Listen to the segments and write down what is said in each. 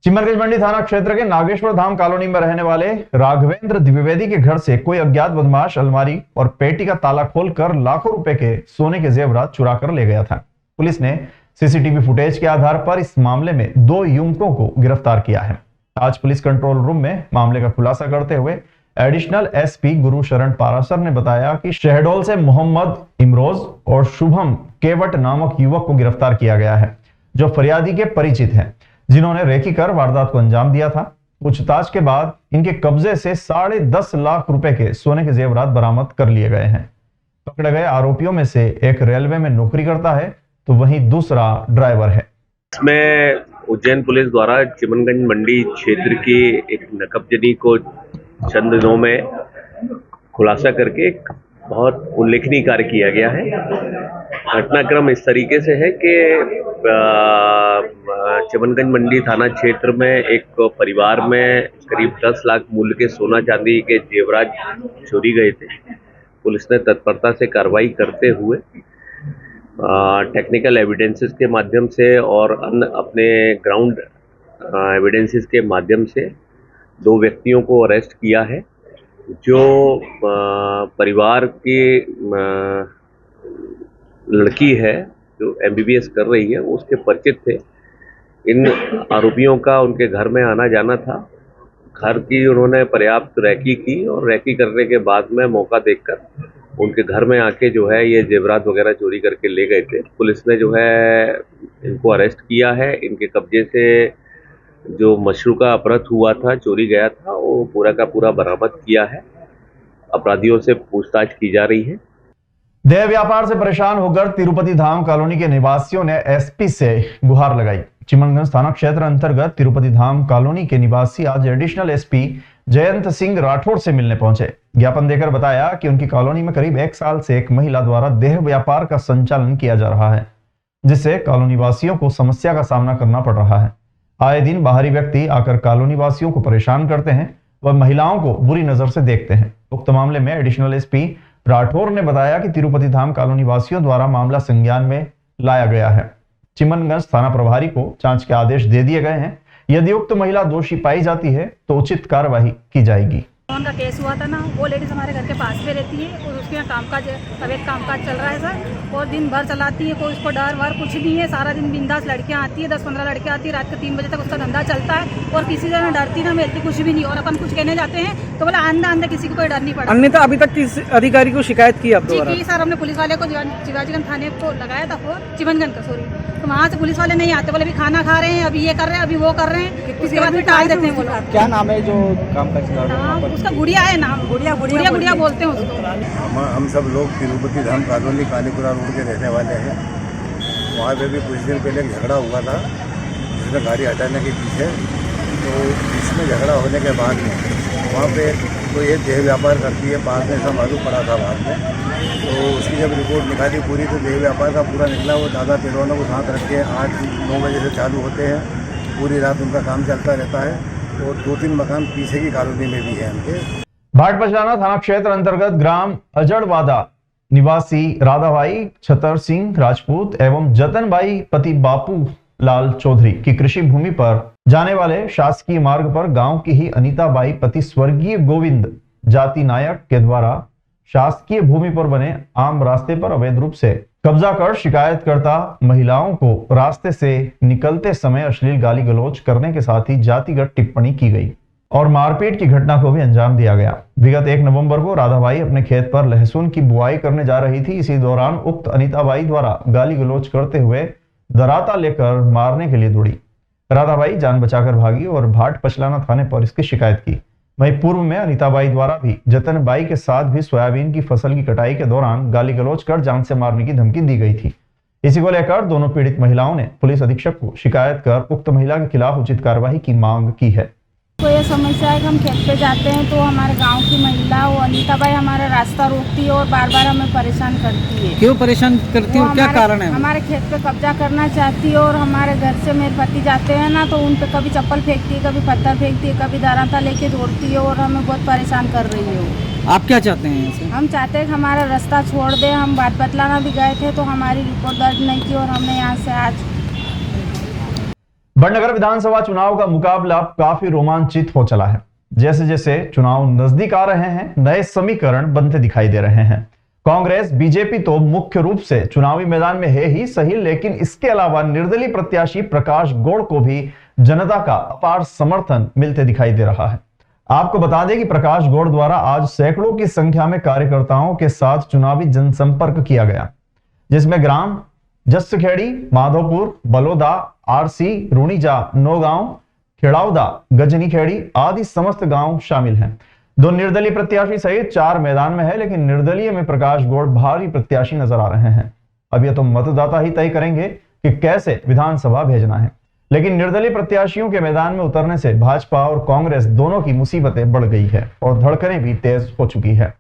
चिमनगंज मंडी थाना क्षेत्र के नागेश्वर धाम कॉलोनी में रहने वाले राघवेंद्र द्विवेदी के घर से कोई अज्ञात बदमाश अलमारी और पेटी का ताला खोलकर लाखों रुपए के सोने के जेवरात चुरा कर ले गया था। पुलिस ने सीसीटीवी फुटेज के आधार पर इस मामले में 2 युवकों को गिरफ्तार किया है। आज पुलिस कंट्रोल रूम में मामले का खुलासा करते हुए एडिशनल एसपी गुरु शरण पारासर ने बताया कि शहडोल से मोहम्मद इमरोज और शुभम केवट नामक युवक को गिरफ्तार किया गया है, जो फरियादी के परिचित हैं, जिन्होंने रेकी कर वारदात को अंजाम दिया था। पूछताछ के बाद इनके कब्जे से 10.5 लाख रुपए के सोने के जेवरात बरामद कर लिए गए हैं। पकड़े गए आरोपियों में से एक रेलवे में नौकरी करता है तो वहीं दूसरा ड्राइवर है। इसमें उज्जैन पुलिस द्वारा चिमनगंज मंडी क्षेत्र की एक नकबजनी को चंद दिनों में खुलासा करके एक बहुत उल्लेखनीय कार्य किया गया है। घटनाक्रम इस तरीके से है कि चिमनगंज मंडी थाना क्षेत्र में एक परिवार में करीब 10 लाख मूल्य के सोना चांदी के जेवरात चोरी गए थे। पुलिस ने तत्परता से कार्रवाई करते हुए टेक्निकल एविडेंसेस के माध्यम से और अन्य अपने ग्राउंड एविडेंसेस के माध्यम से 2 व्यक्तियों को अरेस्ट किया है, जो परिवार की लड़की है जो MBBS कर रही है, उसके परिचित थे। इन आरोपियों का उनके घर में आना जाना था। घर की उन्होंने पर्याप्त रैकी की और रैकी करने के बाद में मौका देखकर उनके घर में आके जो है ये जेवरात वगैरह चोरी करके ले गए थे। पुलिस ने जो है इनको अरेस्ट किया है। इनके कब्जे से जो मशरू का अपहृत हुआ था, चोरी गया था, वो पूरा का पूरा बरामद किया है। अपराधियों से पूछताछ की जा रही है। देह व्यापार से परेशान होकर तिरुपति धाम कॉलोनी के निवासियों ने एसपी से गुहार लगाई। चिमनगंज थाना क्षेत्र अंतर्गत तिरुपति धाम कॉलोनी के निवासी आज एडिशनल एसपी जयंत सिंह राठौड़ से मिलने पहुंचे। ज्ञापन देकर बताया कि उनकी कॉलोनी में करीब 1 साल से एक महिला द्वारा देह व्यापार का संचालन किया जा रहा है, जिससे कॉलोनी वासियों को समस्या का सामना करना पड़ रहा है। आए दिन बाहरी व्यक्ति आकर कॉलोनी वासियों को परेशान करते हैं व महिलाओं को बुरी नजर से देखते हैं। उक्त मामले में एडिशनल एसपी राठौर ने बताया कि तिरुपति धाम कॉलोनी वासियों द्वारा मामला संज्ञान में लाया गया है। चिमनगंज थाना प्रभारी को जांच के आदेश दे दिए गए हैं। यदि उक्त महिला दोषी पाई जाती है तो उचित कार्रवाई की जाएगी। उनका केस हुआ था ना, वो लेडीज हमारे घर के पास में रहती है और उसके यहाँ कामकाज अवैध कामकाज चल रहा है सर, और दिन भर चलाती है। कोई उसको डर वर कुछ नहीं है। सारा दिन बिंदास लड़कियाँ आती है, 10-15 लड़कियाँ आती है, रात के 3 बजे तक उसका धंधा चलता है और किसी से ना डरती ना मिलती कुछ भी नहीं। और अपन कुछ कहने जाते हैं तो बोला अंधा किसी को कोई डर नहीं पड़ा। अन्यथा अभी तक किस अधिकारी को शिकायत की? जी सर, हमने पुलिस वाले को शिवाजीगंज थाने को लगाया था फोन, चिमनगंज का सॉरी, तो वहाँ से पुलिस वाले नहीं आते, बोले अभी खाना खा रहे हैं, अभी ये कर रहे हैं, अभी वो कर रहे हैं। उसके बाद भी टाल देते हैं वो लोग। क्या नाम है जो काम का? उसका गुड़िया है नाम, गुड़िया बोलते हैं उसको। हम सब लोग तिरुपति धाम कॉलोनी कालीपुरा रोड के रहने वाले हैं। वहाँ पे भी कुछ दिन पहले झगड़ा हुआ था, जिसमें गाड़ी हटाने के पीछे, तो इसमें झगड़ा होने के बाद में वहाँ पे कोई एक देह व्यापार करती है, पास में ऐसा मालूम पड़ा था बाद में। तो उसकी जब रिपोर्ट निकाली पूरी, तो देह व्यापार का पूरा निकला। वो दादा तिरौनों को साथ रख के 8-9 बजे से चालू होते हैं, पूरी रात उनका काम चलता रहता है। और 2-3 मकान पीछे की कॉलोनी में भी है उनके। भाट पछलाना थाना क्षेत्र अंतर्गत ग्राम अजड़वादा निवासी राधाबाई छतर सिंह राजपूत एवं जतनबाई पति बापू लाल चौधरी की कृषि भूमि पर जाने वाले शासकीय मार्ग पर गांव की ही अनीताबाई पति स्वर्गीय गोविंद जाति नायक के द्वारा शासकीय भूमि पर बने आम रास्ते पर अवैध रूप से कब्जा कर शिकायतकर्ता महिलाओं को रास्ते से निकलते समय अश्लील गाली गलौज करने के साथ ही जातिगत टिप्पणी की गई और मारपीट की घटना को भी अंजाम दिया गया। विगत 1 नवंबर को राधाबाई अपने खेत पर लहसुन की बुआई करने जा रही थी। इसी दौरान उक्त अनीताबाई द्वारा गाली गलौज करते हुए दराता लेकर मारने के लिए दौड़ी। राधाबाई जान बचाकर भागी और भाट पछलाना थाने पर इसकी शिकायत की। वहीं पूर्व में अनीताबाई द्वारा भी जतनबाई के साथ भी सोयाबीन की फसल की कटाई के दौरान गाली गलौज कर जान से मारने की धमकी दी गई थी। इसी को लेकर दोनों पीड़ित महिलाओं ने पुलिस अधीक्षक को शिकायत कर उक्त महिला के खिलाफ उचित कार्रवाई की मांग की है। तो ये समस्या है कि हम खेत पे जाते हैं तो हमारे गांव की महिला वो अनीताबाई हमारा रास्ता रोकती है और बार-बार हमें परेशान करती है। क्यों परेशान करती है और क्या कारण है? हमारे खेत पे कब्जा करना चाहती है और हमारे घर से मेरे पति जाते हैं ना, तो उन पे कभी चप्पल फेंकती है, कभी पत्थर फेंकती है, कभी दराता लेके दौड़ती है और हमें बहुत परेशान कर रही है वो। आप क्या चाहते हैं यहाँ से? हम चाहते हैं कि हमारा रास्ता छोड़ दे। हम बात बतलाना भी गए थे तो हमारी रिपोर्ट दर्ज नहीं की और हमने यहाँ से आज। बड़नगर विधानसभा चुनाव का मुकाबला अब काफी रोमांचित हो चला है। जैसे जैसे चुनाव नजदीक आ रहे हैं, नए समीकरण बनते दिखाई दे रहे हैं। कांग्रेस बीजेपी तो मुख्य रूप से चुनावी मैदान में है ही सही, लेकिन इसके अलावा निर्दलीय प्रत्याशी प्रकाश गौड़ को भी जनता का अपार समर्थन मिलते दिखाई दे रहा है। आपको बता दें कि प्रकाश गौड़ द्वारा आज सैकड़ों की संख्या में कार्यकर्ताओं के साथ चुनावी जनसंपर्क किया गया, जिसमें ग्राम जस्सखेड़ी, माधोपुर, बलोदा, आरसी, रूणीजा, नौगांव, खेड़ावदा, गजनीखेड़ी आदि समस्त गांव शामिल हैं। 2 निर्दलीय प्रत्याशी सहित 4 मैदान में है, लेकिन निर्दलीय में प्रकाश गौड़ भारी प्रत्याशी नजर आ रहे हैं। अब यह तो मतदाता ही तय करेंगे कि कैसे विधानसभा भेजना है, लेकिन निर्दलीय प्रत्याशियों के मैदान में उतरने से भाजपा और कांग्रेस दोनों की मुसीबतें बढ़ गई है और धड़कनें भी तेज हो चुकी है।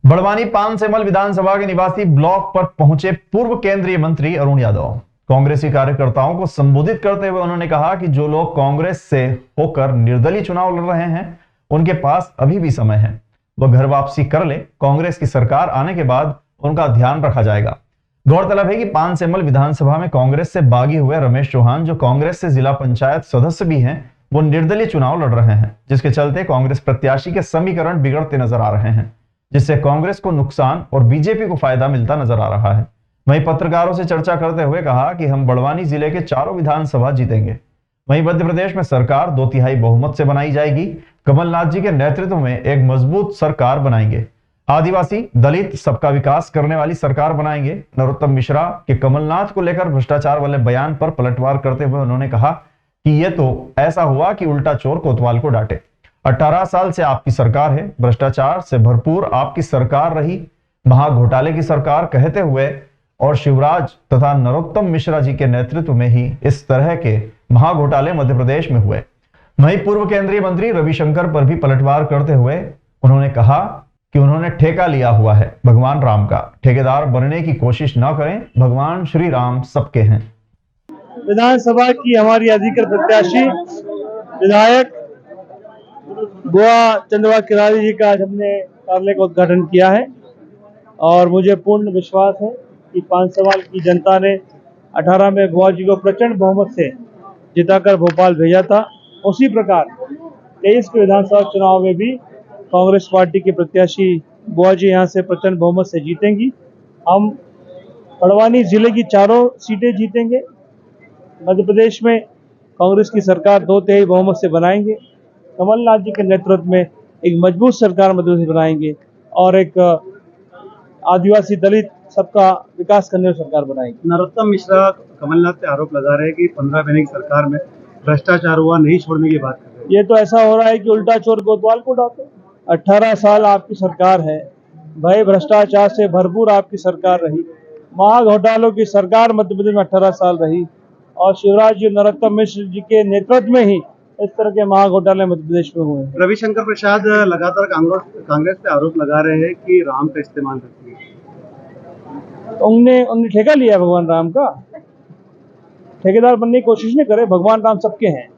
बड़वानी पानसेमल विधानसभा के निवासी ब्लॉक पर पहुंचे पूर्व केंद्रीय मंत्री अरुण यादव। कांग्रेसी कार्यकर्ताओं को संबोधित करते हुए उन्होंने कहा कि जो लोग कांग्रेस से होकर निर्दलीय चुनाव लड़ रहे हैं, उनके पास अभी भी समय है, वह घर वापसी कर ले। कांग्रेस की सरकार आने के बाद उनका ध्यान रखा जाएगा। गौरतलब है कि पानसेमल विधानसभा में कांग्रेस से बागी हुए रमेश चौहान, जो कांग्रेस से जिला पंचायत सदस्य भी हैं, वो निर्दलीय चुनाव लड़ रहे हैं, जिसके चलते कांग्रेस प्रत्याशी के समीकरण बिगड़ते नजर आ रहे हैं, जिससे कांग्रेस को नुकसान और बीजेपी को फायदा मिलता नजर आ रहा है। वहीं पत्रकारों से चर्चा करते हुए कहा कि हम बड़वानी जिले के 4 विधानसभा जीतेंगे। वहीं मध्य प्रदेश में सरकार 2/3 बहुमत से बनाई जाएगी। कमलनाथ जी के नेतृत्व में एक मजबूत सरकार बनाएंगे। आदिवासी, दलित, सबका विकास करने वाली सरकार बनाएंगे। नरोत्तम मिश्रा के कमलनाथ को लेकर भ्रष्टाचार वाले बयान पर पलटवार करते हुए उन्होंने कहा कि यह तो ऐसा हुआ कि उल्टा चोर कोतवाल को डांटे। 18 साल से आपकी सरकार है, भ्रष्टाचार से भरपूर आपकी सरकार रही, महाघोटाले की सरकार कहते हुए, और शिवराज तथा नरोत्तम मिश्रा जी के नेतृत्व में ही इस तरह के महाघोटाले मध्य प्रदेश में हुए। वहीं पूर्व केंद्रीय मंत्री रविशंकर पर भी पलटवार करते हुए उन्होंने कहा कि उन्होंने ठेका लिया हुआ है भगवान राम का, ठेकेदार बनने की कोशिश न करें, भगवान श्री राम सबके हैं। विधानसभा की हमारी अधिकृत प्रत्याशी विधायक बुआ चंद्रवा किरारी जी का आज हमने कार्यालय का उद्घाटन किया है और मुझे पूर्ण विश्वास है कि पानसेमल की जनता ने 18 में बुआ जी को प्रचंड बहुमत से जिताकर भोपाल भेजा था। उसी प्रकार 23 के विधानसभा चुनाव में भी कांग्रेस पार्टी के प्रत्याशी बुआ जी यहाँ से प्रचंड बहुमत से जीतेंगी। हम बड़वानी जिले की 4 सीटें जीतेंगे। मध्य प्रदेश में कांग्रेस की सरकार 2/3 बहुमत से बनाएंगे। कमलनाथ जी के नेतृत्व में एक मजबूत सरकार मध्य प्रदेश बनाएंगे और एक आदिवासी, दलित, सबका विकास करने वाली सरकार बनाएंगे। नरोत्तम मिश्रा कमलनाथ पे आरोप लगा रहे हैं कि 15 महीने की सरकार में भ्रष्टाचार हुआ, नहीं छोड़ने की बात कर रहे हैं। ये तो ऐसा हो रहा है कि उल्टा चोर कोतवाल को डांटे। 18 साल आपकी सरकार है, भय भ्रष्टाचार से भरपूर आपकी सरकार रही, महाघोटालों की सरकार मध्य प्रदेश में 18 साल रही और शिवराज जी, नरोत्तम मिश्र जी के नेतृत्व में ही इस तरह के महाघोटाले मध्य प्रदेश में हुए। रविशंकर प्रसाद लगातार कांग्रेस पे आरोप लगा रहे हैं कि राम का इस्तेमाल करती है। उनने ठेका लिया भगवान राम का, ठेकेदार बनने की कोशिश नहीं करे, भगवान राम सबके हैं।